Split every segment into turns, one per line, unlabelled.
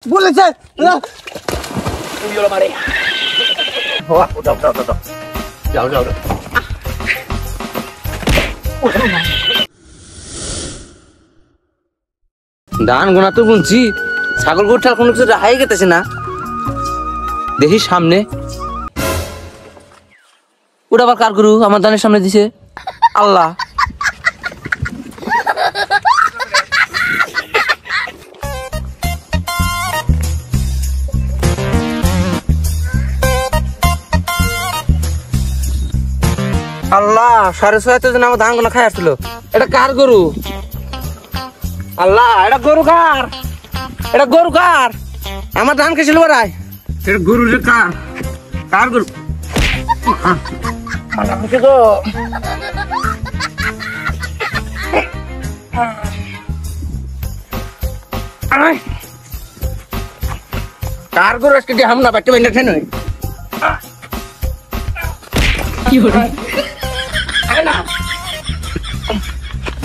বলেছে
তুমি ওরা মারে যাও যাও ধান গোনা তো গুনছি ছাগল গোঠার কোনো কিছু রাহাই গেতেছে না দেখি সামনে ওটা আবার কার গরু আমার ধানের সামনে দিছে আল্লাহ আল্লাহ 6:30 জন আমার ধান গোনা খাই আসছিল এটা কার গরু আল্লাহ এটা গরু কার আমার ধান খেয়েছিল বারাই এটা গরু রে কার গরু কার গরু আজকে দিয়ে হামলা বাচ্চা বাইনা ঠেন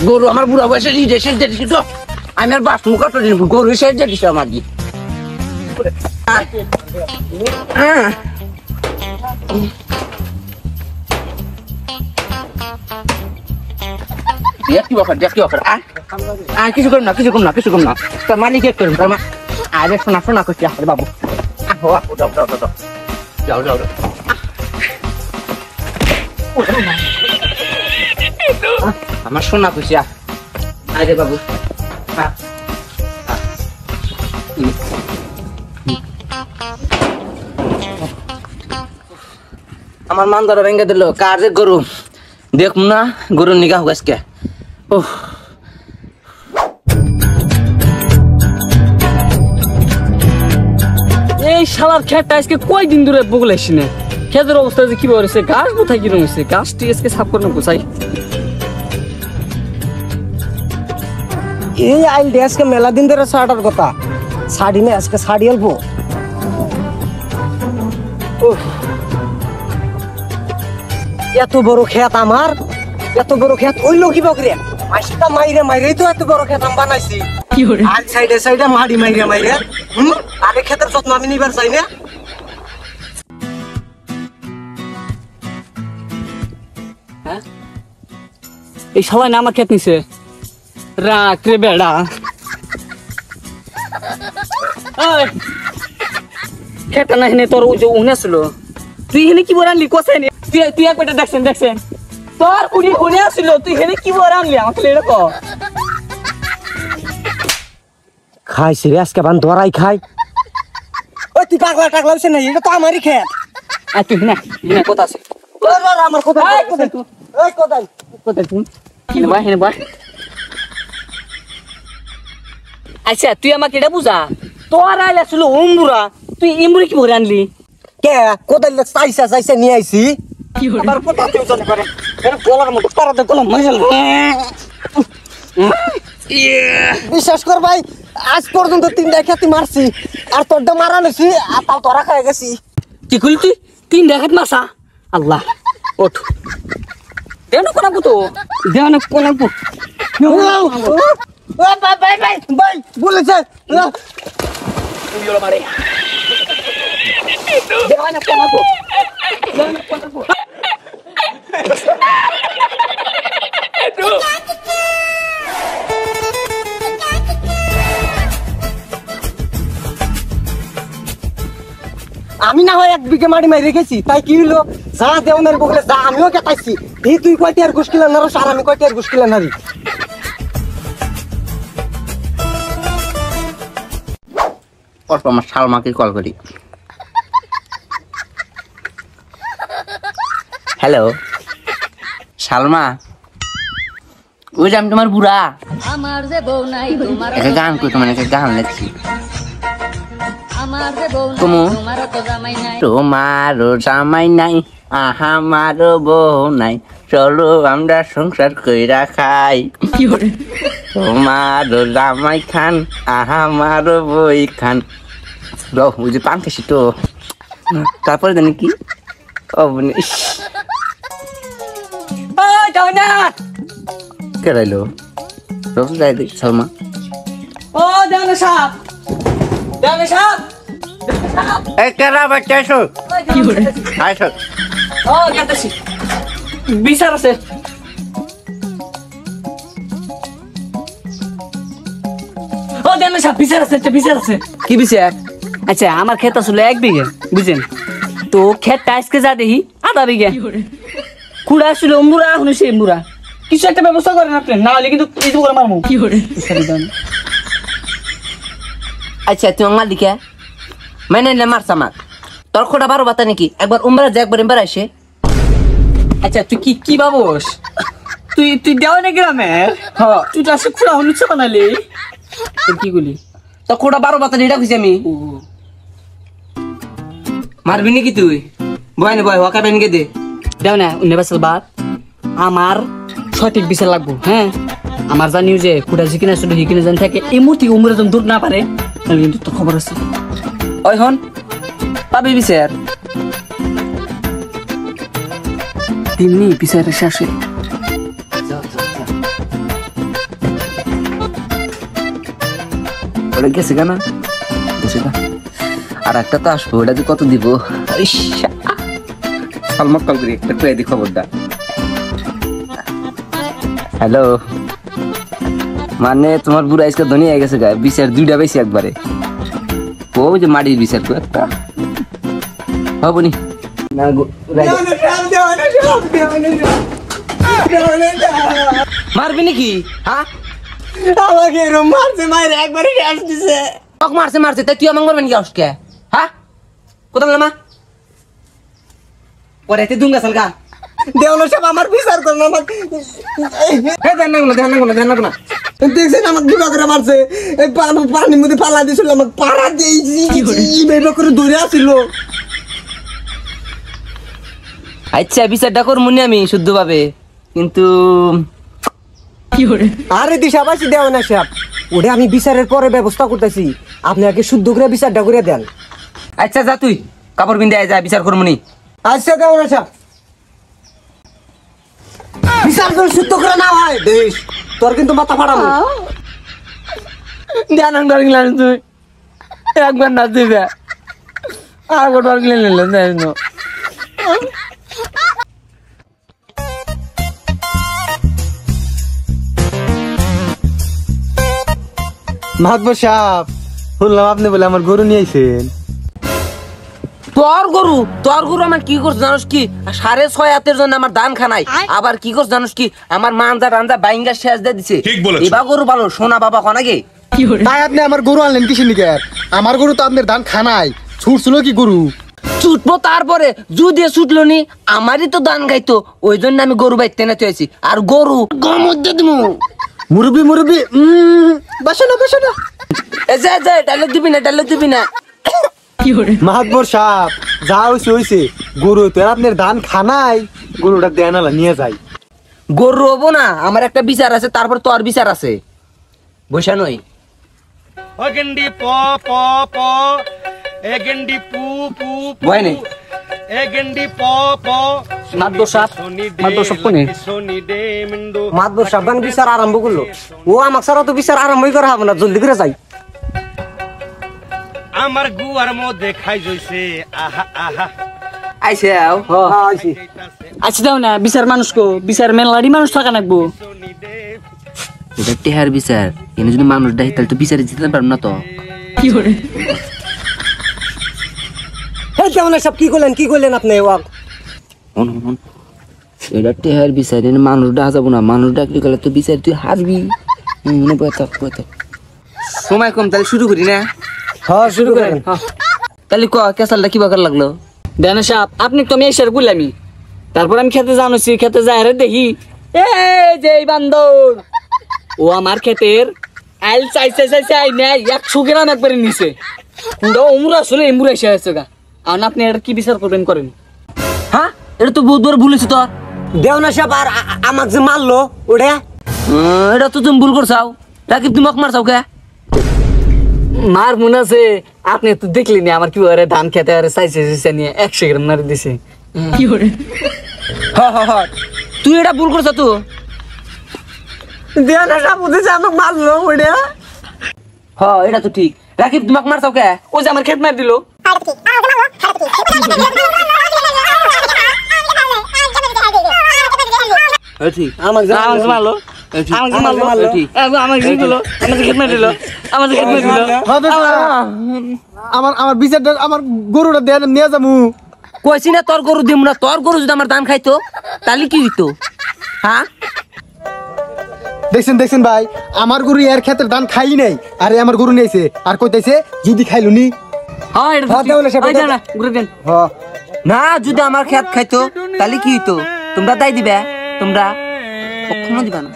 গরু আমার বুড়া বয়সে দিয়েছে তো আমি আর বাস মুখ গরু শেষ দিয়েছে আমার দিয়ে কিছু করুন না তার মালিক করুন তার আরে শোনা করছি আসলে বাবু যাও আমার শোনা করছি আরে বাবু আমার মান ধরা ভেঙে দিল কার যে গরু দেখুন না গরুর নিগা হোক আজকে
এই শালার খেতটা আজকে কয়দিন ধরে বগলাইছি না খেতের অবস্থা যে কি বলেছে গাছ কোথায় কিরম হয়েছে গাছটি আজকে সাফ করে গোছাই
এই আইল আজকে মেলা দিন ধরে শাড়ার কথা শাড়ি নেই আজকে শাড়ি অল্প এত বড় ক্ষেত আমার এত বড় ক্ষেত ওই লোক কি বকরে মাছটা মাইরে তো এত বড় ক্ষেত আমি বানাইছি আর সাইডে মাড়ি মাইরে আরে ক্ষেতের যত্ন আমি নিবার চাই না
হ্যাঁ এই সবাই না আমার ক্ষেত নিছে রাখ রে বেড়া খেতা না হেনে তোর যে উনে ছিল তুই হেনে কি বড় আনলি কোথায় নি তুই এক বেটা দেখছেন তোর কুড়ি উনে আসছিল তুই হেনে কি বড় আনলি আমাকে লেড়ে কো
খাইছি রে আজকে বান ধরাই খাই ওই তুই পাগলা টাগলা হইছে না এটা তো আমারই খেত
আর তুই না কথা আছে
আমার কথা ওই কোথায়
তুই হেনে ভাই আচ্ছা তুই আমাকে এটা বুঝা তোর আইলে ছিল অম্বুরা তুই ইমুরি কি ভরে আনলি
কে কোথায় চাইছা নিয়ে আইছি
আবার কথা তুই চলে করে এর গলার মতো পারাতে গলা মাইল
বিশ্বাস কর ভাই আজ পর্যন্ত 3টা খেতি মারছি আর তোরটা মারা নছি আর তাও তোরা খাই গেছি
কি কইলি তুই 3টা খেত মাসা আল্লাহ ওঠ দেন কোনাবো তো দেন কোনাবো
ভাই বলেছে
তুমি ওরা মারে
দেন কোনাবো
আমি না হয় 1 বিঘা মাটি মারি রেখেছি তাই কি হলো যা দেওয়ানের বগলে যা আমিও কেটাইছি এই তুই কয়টি আর ঘুষ কিলেন না আর আমি কয়টি আর ঘুষ কিলেন না
অল্প আমার শালমাকে কল করি হ্যালো শালমা ওই যে আমি তোমার বুড়া
আমার যে বউ নাই তোমার
একটা গান কই তোমার একটা গান লেখছি
আমার যে বউ নাই
তোমার
তোমার তো জামাই নাই
তোমারও জামাই নাই আমারও বউ নাই চলো আমরা সংসার কইরা খাই তোমারও জামাই খান আমারও বই খান ওই যে পান খাসি তো তারপরে জানি কি ও
যাও না
কে রাইলো রোজ যাই দেখি সালমা
ও দেওয়ান সাহেব দেওয়ান সাহেব
এই কেরা বাচ্চা এসো আইসো
ও গেতেছি বিচার আছে ও দেওয়ান সাহেব বিচার আছে বিচার আছে
কি বিচার
আচ্ছা আমার ক্ষেত আসলে 1 বিঘা বুঝছেন তো ক্ষেতটা আজকে যা দেখি আধা বিঘা কুড়া আসলে মুড়া এখন সেই মুড়া কিছু একটা ব্যবস্থা করেন আপনি না হলে কিন্তু এই তো করে মারমু কি করে
আচ্ছা তুই আমার দিকে মানে না মারছ আমাক তোর খোটা 12 বাতা নাকি একবার উমরা যা একবার এমবার আসে
আচ্ছা তুই কি কি বাবুস তুই দেওয়া না গ্রামে হ্যাঁ তুই তো আসলে খুঁড়া হলুচ্ছে বানালি তুই কি গুলি
তোর খোটা 12 বাতা এটা কইছি আমি মারবি নাকি তুই বয় না বয় ওকা বেনকে দে
দেও না উন্নবাসল বাদ আমার সঠিক বিচার লাগবো হ্যাঁ আমার জানিও যে খুঁড়া জিকিনা শুধু হিকিনে জান থাকে এই মুহূর্তে উমরে যখন দূর না পারে তাহলে কিন্তু তোর খবর আছে
ওই হন পাবি বিচার
তেমনি বিচারের শেষে
ওটা গেছে কেনা গেছে না আর একটা তো আসবো ওটা যে কত দিব সালমক কল করি একটা কয়ে দি খবরটা হ্যালো মানে তোমার বুড়া আজকে ধনী হয়ে গেছে গায়ে বিচার 2টা বেশি একবারে ও যে মাটির বিচার কো একটা হবনি না মারবি নাকি হ্যাঁ
আমাকে এরম মারছে মাইরে একবারে শেষ দিছে
তক মারছে মারছে তাই তুই আমাকে মারবেন কি আসকে হ্যাঁ কোথাও মা পরে তুই দুঙ্গা সালকা
দেওয়ানো সব আমার বিচার করুন আমাকে
ধ্যান না
দেখছেন আমাকে বিবা করে মারছে এই পানির মধ্যে পালা দিয়েছিল আমাকে পাড়া দিয়েছি বেবা করে ধরে আসছিল
আচ্ছা বিচারটা করমুনি আমি শুদ্ধভাবে কিন্তু
আরে দিশাবাসী দেওয়া না সাহেব ওটা আমি বিচারের পরে ব্যবস্থা করতেছি আপনি আগে শুদ্ধ করে বিচারটা করে দেন
আচ্ছা যা তুই কাপড় বিন্দে যা বিচার করমুনি
আচ্ছা দেওয়া না সাহেব বিচার করে শুদ্ধ করে না হয় দেশ তোর কিন্তু মাথা ফাটাবো
ধ্যান করিলাম তুই একবার না দিবে আর গোটার গিলে নিলেন জানো
মাহবুব সাহেব শুনলাম আপনি বলে আমার গরু নিয়ে আইছেন
তোর গরু আমার কি করছ জানোস কি 6.5 হাতের জন্য আমার ধান খানাই আবার কি করছ জানোস কি আমার মানজা রানজা বাইঙ্গা শেষ দিয়ে দিছে এবা গরু ভালো সোনা বাবা কোনাগে
তাই আপনি আমার গরু আনলেন কিসের নিকে আমার গরু তো আপনার ধান খানাই ছুটছিল কি গরু
ছুটবো তারপরে যদি ছুটলো নি আমারই তো ধান গাইতো ওই জন্য আমি গরু বাইতে না তুইছি আর গরু মধ্যে দিমু
মুরবি বসো না
এ যা ডায়লগ দিবি না
মাহবুব সাহেব যা হইছে গরু তো আপনার ধান খানাই গরুটা দেন নিয়ে যাই
গরু হবো না আমার একটা বিচার আছে তারপর তোর বিচার আছে বসা নই
অগন্ডি প প প এগন্ডি পু পু
বয় নেই
এগন্ডি প প
মাদবর সাহেব কোনে
সোনি দে মিন্দু
মাহবুব সাহেব বিচার আরম্ভ করলো ও আমাকে সারা তো বিচার আরম্ভই করা হবে না জলদি করে যাই
আমার গুয়ার মধ্যে খাই জইছে আহা আহা
আইছে আও
আচ্ছা দাও না বিচার মানুষ কো বিচার মেলাডি মানুষ থাকা লাগবো
সোনি দে
এটা টেহার বিচার এনে যদি মানুষ ডাই তাহলে তো বিচারে জিততে পারবো না তো
এই কেমন সব কি করলেন আপনি
এটা টেহার বিচার এনে মানুষ ডাকা যাবো না মানুষ ডাকলে গেলে তো বিচার তুই হারবি সময় কম তাহলে শুরু করি না
হ্যাঁ শুরু করেন
তাহলে ক কেসালটা কি বাকার লাগলো
দেন সাহেব আপনি তো আমি এসে বললামই তারপর আমি খেতে জানোছি খেতে যাই রে দেখি এই যে এই বান্দর ও আমার ক্ষেতের আইল চাই না 100 গ্রাম একবারে নিছে কুড়া উমরা আসলে এমুরা এসে আছে গা আর আপনি এটা কি বিচার করবেন করেন
হ্যাঁ এটা তো বহুত বড় ভুল হয়েছে তোর
দেওনা সাহেব আর আমাকে যে মারলো ওটা
এটা তো তুমি ভুল করছাও রাকিব তুমি মারছাও কে
মার মনে আছে আপনি তো দেখলেনি আমার কি করে ধান খেতে আর চাইছে নিয়ে 100 গ্রাম মারি দিছে কি করে
হ্যাঁ তুই এটা ভুল করছ তো
দেওনা সাহেব ওদের আমাকে মারলো ওটা
হ্যাঁ এটা তো ঠিক রাকিব তোমাকে মারছাও কে?
ও যে আমার খেত মার দিল।
ঠিক
আমাকে
আমাকে মারলো, আমাকে মারলো,
ঠিক
আমাকে কি দিল, আমাকে খেত মার দিল, আমাকে খেত মার দিল।
আমার বিচারটা আমার গরুটা দেন নিয়ে যাবো।
কইছি না তোর গরু দিমু না, তোর গরু যদি আমার ধান খাইতো তাহলে কি হইতো? হ্যাঁ
দেখছেন ভাই, আমার গরু এর ক্ষেত্রে ধান খাই নাই, আরে আমার গরু নিয়েছে আর কইতেছে যদি খাইলু নি।
হ্যাঁ এটা
হ্যাঁ, দেওয়ালে সে
এই না ঘুরে দেন।
না, যদি আমার খেত খাইতো তাহলে কি হইতো? তোমরা তাই দিবে, তোমরা কখনো দিবা না।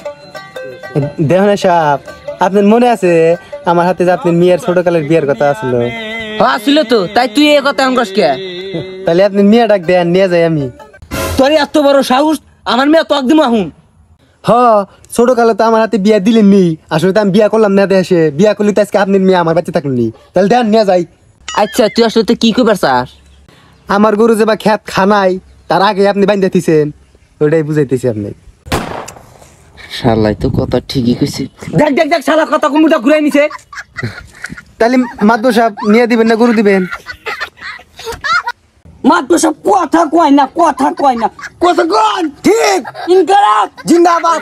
দেহনা সাহেব, আপনার মনে আছে আমার হাতে যে আপনার মেয়ের ছোটকালের বিয়ের কথা আসলো?
হ্যাঁ ছিল তো, তাই তুই এই কথা আঙ্গস কে?
তাহলে আপনি মেয়ে ডাক দেন, নিয়ে যাই আমি।
তোর এত বড় সাহস, আমার মেয়ে তোক দিমু আহুন।
হ, ছোটকালে তো আমার হাতে বিয়া দিলেন নি, আসলে তো আমি বিয়া করলাম না দেশে, বিয়া করলে তো আজকে আপনার মেয়ে আমার বাচ্চা থাকলো নি, তাহলে দেন নিয়ে যাই।
আচ্ছা তুই আসলে তো কি করবার চাস?
আমার গরু যে বা খেত খানাই তার আগে আপনি বাইন্দা দিছেন, ওইটাই বুঝাইতেছি আপনি।
শালাই তো কথা ঠিকই কইছে। দেখ দেখ দেখ, শালা কথা কুমুটা ঘুরাই নিছে।
তাহলে মাদবর সাহেব নিয়ে দিবেন না গরু দিবেন?
মাত্র সব কথা কয় না, কথা কয় না, কথা কন ঠিক ইনকারাত
জিন্দাবাদ।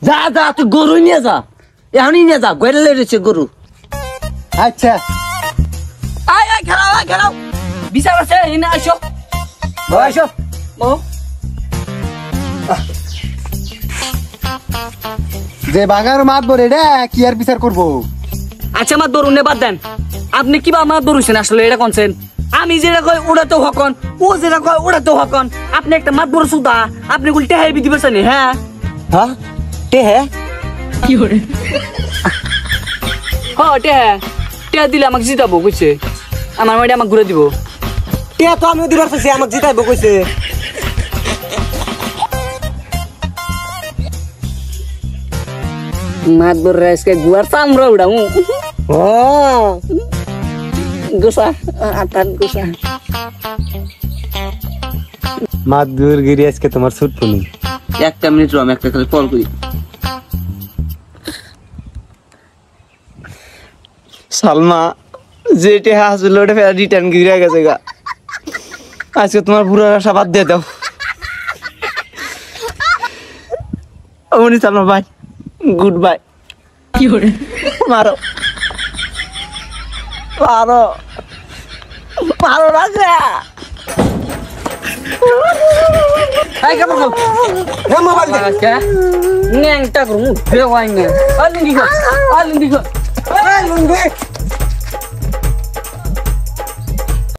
যা যা, তুই গরু নিয়ে যা, এখনই নিয়ে যা, গড়ে রয়েছে গরু।
আচ্ছা
আয় আয় খেলাও বিচার আছে এনে আসো
বয়স
ও
যে বাগার মাতবর এটা কি আর বিচার করবো?
আচ্ছা আমার দরুন বাদ দেন, আপনি কিবা আমার দরুছেন আসলে এটা কোনছেন? আমি যেটা কই ওটা তো হকন, ও যেটা কয় ওটা তো হকন। আপনি একটা মাত বড় সুদা, আপনি উল্টে হেবি দিবেছেন। হ্যাঁ
হ্যাঁ তে হ্যাঁ
কি করে হ্যাঁ টে দিলে আমাকে জিতাবো কইছে, আমার মাইডা আমাকে ঘুরে দিব।
তে তো আমি দিবার চাইছি, আমাকে জিতাইবো কইছে।
মাত বড় রাইসকে গুয়ার চামড়া উড়ামু
ও
গোসা আটান গোসা
মাদুর গিরি আজকে তোমার ছুটবো নি।
একটা মিনিট রো, আমি একটা খালি কল করি।
সালমা যেটা আসলে ওটা ফের রিটার্ন গিরে গেছে গা, আজকে তোমার পুরো আশা বাদ দিয়ে দাও। অমনি সালমা বাই, গুড বাই।
কি করে
মারো মারো মারো রাজা।
এই কেমন কল?
এ মোবাইল দে।
আজকে
ন্যাংটা করমু ফের ওয়াইন না আলুন্দি কর
এ লুঙ্গি